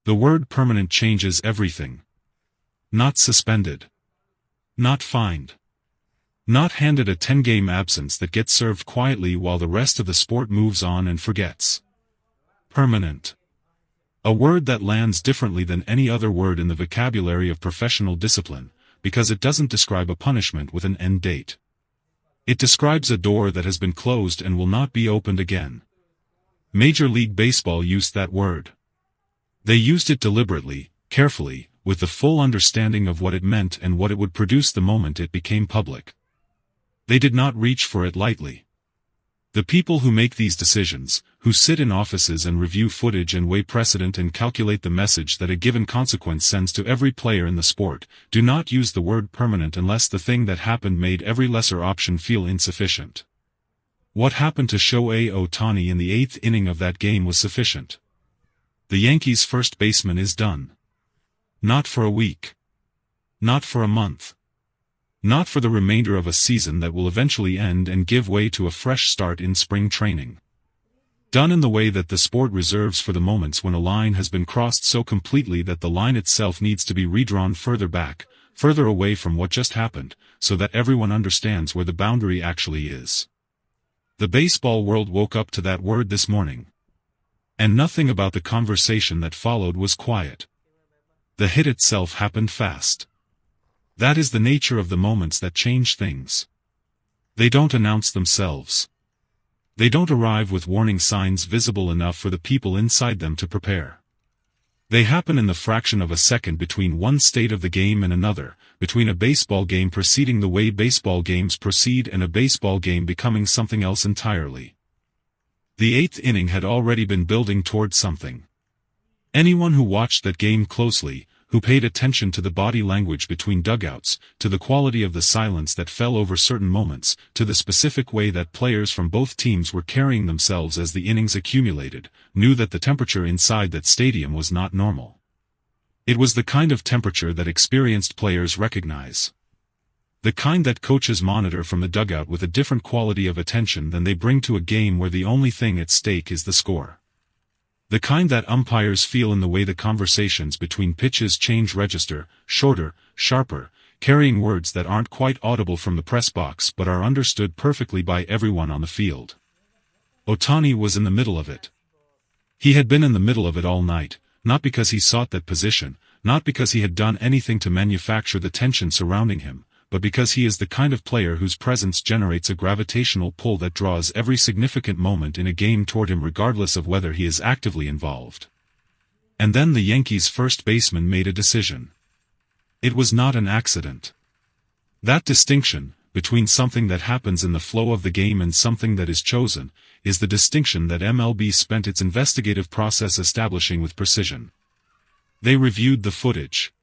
The word permanent changes everything. Not suspended. Not fined. Not handed a 10-game absence that gets served quietly while the rest of the sport moves on and forgets. Permanent. A word that lands differently than any other word in the vocabulary of professional discipline, because it doesn't describe a punishment with an end date. It describes a door that has been closed and will not be opened again. Major League Baseball used that word. They used it deliberately, carefully, with the full understanding of what it meant and what it would produce the moment it became public. They did not reach for it lightly. The people who make these decisions, who sit in offices and review footage and weigh precedent and calculate the message that a given consequence sends to every player in the sport, do not use the word permanent unless the thing that happened made every lesser option feel insufficient. What happened to Shohei Ohtani in the 8th inning of that game was sufficient. The Yankees' first baseman is done. Not for a week. Not for a month. Not for the remainder of a season that will eventually end and give way to a fresh start in spring training. Done in the way that the sport reserves for the moments when a line has been crossed so completely that the line itself needs to be redrawn further back, further away from what just happened, so that everyone understands where the boundary actually is. The baseball world woke up to that word this morning. And nothing about the conversation that followed was quiet. The hit itself happened fast. That is the nature of the moments that change things. They don't announce themselves. They don't arrive with warning signs visible enough for the people inside them to prepare. They happen in the fraction of a second between one state of the game and another, between a baseball game proceeding the way baseball games proceed and a baseball game becoming something else entirely. The 8th inning had already been building toward something. Anyone who watched that game closely, who paid attention to the body language between dugouts, to the quality of the silence that fell over certain moments, to the specific way that players from both teams were carrying themselves as the innings accumulated, knew that the temperature inside that stadium was not normal. It was the kind of temperature that experienced players recognize. The kind that coaches monitor from the dugout with a different quality of attention than they bring to a game where the only thing at stake is the score. The kind that umpires feel in the way the conversations between pitches change register, shorter, sharper, carrying words that aren't quite audible from the press box but are understood perfectly by everyone on the field. Ohtani was in the middle of it. He had been in the middle of it all night, not because he sought that position, not because he had done anything to manufacture the tension surrounding him, but because he is the kind of player whose presence generates a gravitational pull that draws every significant moment in a game toward him regardless of whether he is actively involved. And then the Yankees' first baseman made a decision. It was not an accident. That distinction, between something that happens in the flow of the game and something that is chosen, is the distinction that MLB spent its investigative process establishing with precision. They reviewed the footage.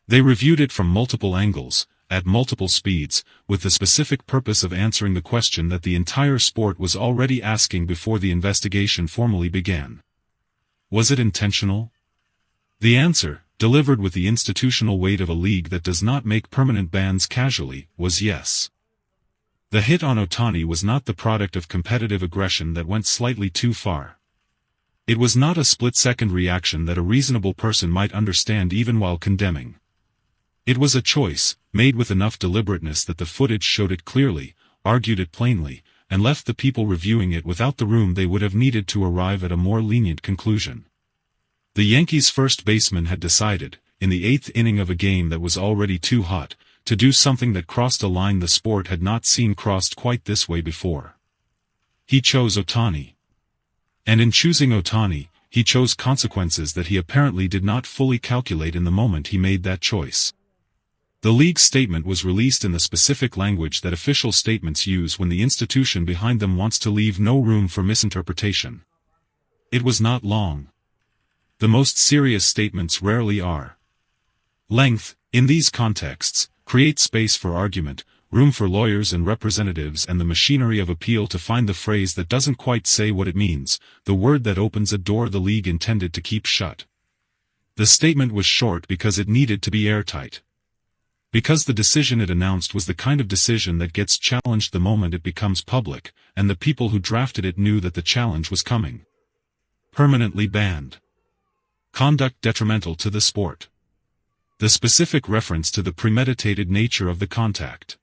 They reviewed it from multiple angles, at multiple speeds, with the specific purpose of answering the question that the entire sport was already asking before the investigation formally began. Was it intentional? The answer, delivered with the institutional weight of a league that does not make permanent bans casually, was yes. The hit on Ohtani was not the product of competitive aggression that went slightly too far. It was not a split-second reaction that a reasonable person might understand even while condemning. It was a choice, made with enough deliberateness that the footage showed it clearly, argued it plainly, and left the people reviewing it without the room they would have needed to arrive at a more lenient conclusion. The Yankees' first baseman had decided, in the 8th inning of a game that was already too hot, to do something that crossed a line the sport had not seen crossed quite this way before. He chose Ohtani. And in choosing Ohtani, he chose consequences that he apparently did not fully calculate in the moment he made that choice. The league's statement was released in the specific language that official statements use when the institution behind them wants to leave no room for misinterpretation. It was not long. The most serious statements rarely are. Length, in these contexts, creates space for argument, room for lawyers and representatives and the machinery of appeal to find the phrase that doesn't quite say what it means, the word that opens a door the league intended to keep shut. The statement was short because it needed to be airtight. Because the decision it announced was the kind of decision that gets challenged the moment it becomes public, and the people who drafted it knew that the challenge was coming. Permanently banned. conduct detrimental to the sport. The specific reference to the premeditated nature of the contact.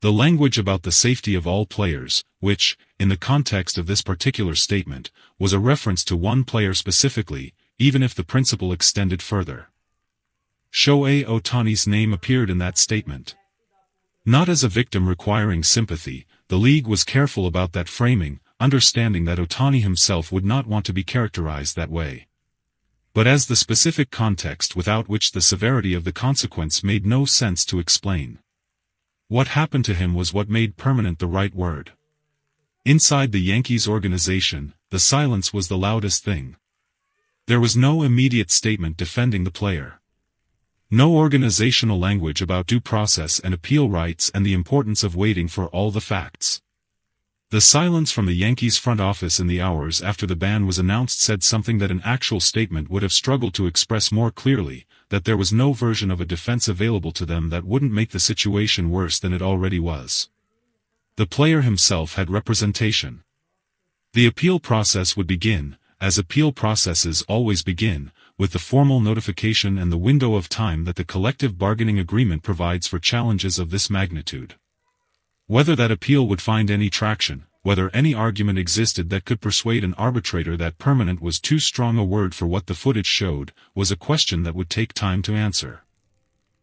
The language about the safety of all players, which, in the context of this particular statement, was a reference to one player specifically, even if the principle extended further. Shohei Ohtani's name appeared in that statement. Not as a victim requiring sympathy, the league was careful about that framing, understanding that Ohtani himself would not want to be characterized that way. But as the specific context without which the severity of the consequence made no sense to explain. What happened to him was what made permanent the right word. Inside the Yankees organization, the silence was the loudest thing. There was no immediate statement defending the player. No organizational language about due process and appeal rights and the importance of waiting for all the facts. The silence from the Yankees front office in the hours after the ban was announced said something that an actual statement would have struggled to express more clearly, that there was no version of a defense available to them that wouldn't make the situation worse than it already was. The player himself had representation. The appeal process would begin, as appeal processes always begin, with the formal notification and the window of time that the collective bargaining agreement provides for challenges of this magnitude. Whether that appeal would find any traction, whether any argument existed that could persuade an arbitrator that permanent was too strong a word for what the footage showed, was a question that would take time to answer.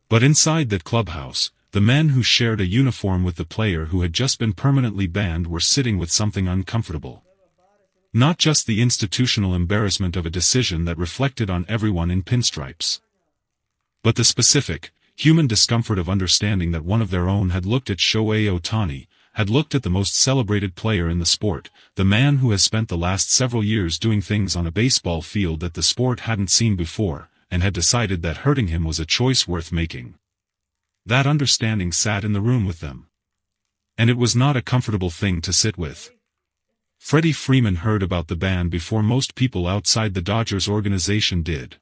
But inside that clubhouse, the men who shared a uniform with the player who had just been permanently banned were sitting with something uncomfortable. Not just the institutional embarrassment of a decision that reflected on everyone in pinstripes, but the specific, human discomfort of understanding that one of their own had looked at Shohei Ohtani, had looked at the most celebrated player in the sport, the man who has spent the last several years doing things on a baseball field that the sport hadn't seen before, and had decided that hurting him was a choice worth making. That understanding sat in the room with them. And it was not a comfortable thing to sit with. Freddie Freeman heard about the ban before most people outside the Dodgers organization did.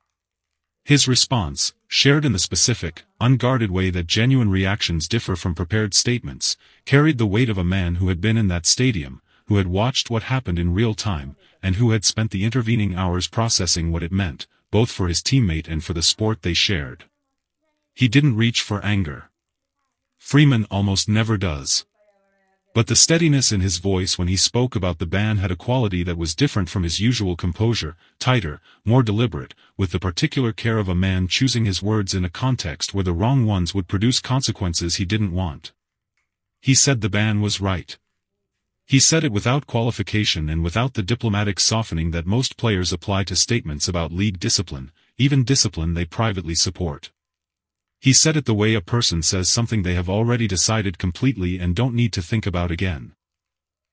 His response, shared in the specific, unguarded way that genuine reactions differ from prepared statements, carried the weight of a man who had been in that stadium, who had watched what happened in real time, and who had spent the intervening hours processing what it meant, both for his teammate and for the sport they shared. He didn't reach for anger. Freeman almost never does. But the steadiness in his voice when he spoke about the ban had a quality that was different from his usual composure, tighter, more deliberate, with the particular care of a man choosing his words in a context where the wrong ones would produce consequences he didn't want. He said the ban was right. He said it without qualification and without the diplomatic softening that most players apply to statements about league discipline, even discipline they privately support. He said it the way a person says something they have already decided completely and don't need to think about again.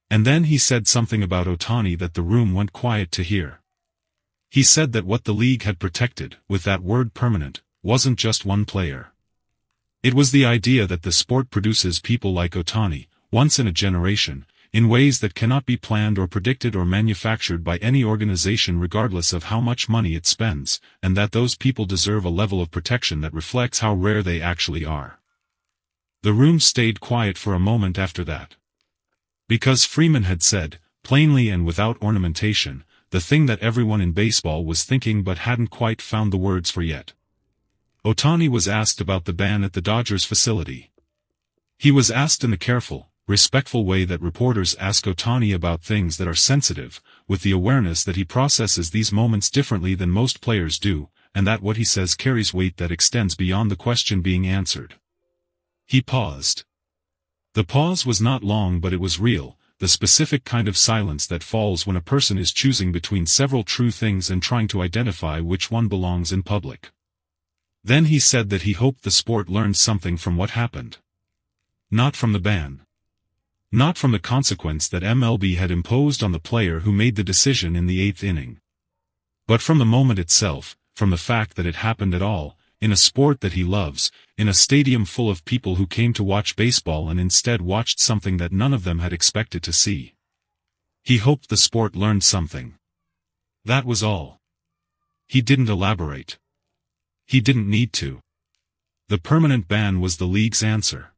And then he said something about Ohtani that the room went quiet to hear. He said that what the league had protected, with that word permanent, wasn't just one player. It was the idea that the sport produces people like Ohtani, once in a generation, in ways that cannot be planned or predicted or manufactured by any organization regardless of how much money it spends, and that those people deserve a level of protection that reflects how rare they actually are. The room stayed quiet for a moment after that. Because Freeman had said, plainly and without ornamentation, the thing that everyone in baseball was thinking but hadn't quite found the words for yet. Ohtani was asked about the ban at the Dodgers facility. He was asked in the careful, respectful way that reporters ask Ohtani about things that are sensitive, with the awareness that he processes these moments differently than most players do, and that what he says carries weight that extends beyond the question being answered. He paused. The pause was not long but it was real, the specific kind of silence that falls when a person is choosing between several true things and trying to identify which one belongs in public. Then he said that he hoped the sport learned something from what happened. Not from the ban. Not from the consequence that MLB had imposed on the player who made the decision in the 8th inning. But from the moment itself, from the fact that it happened at all, in a sport that he loves, in a stadium full of people who came to watch baseball and instead watched something that none of them had expected to see. He hoped the sport learned something. That was all. He didn't elaborate. He didn't need to. The permanent ban was the league's answer.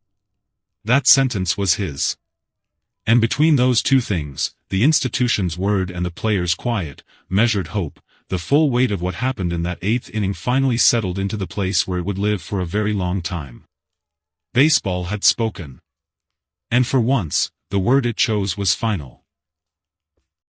That sentence was his. And between those two things, the institution's word and the player's quiet, measured hope, the full weight of what happened in that eighth inning finally settled into the place where it would live for a very long time. Baseball had spoken. And for once, the word it chose was final.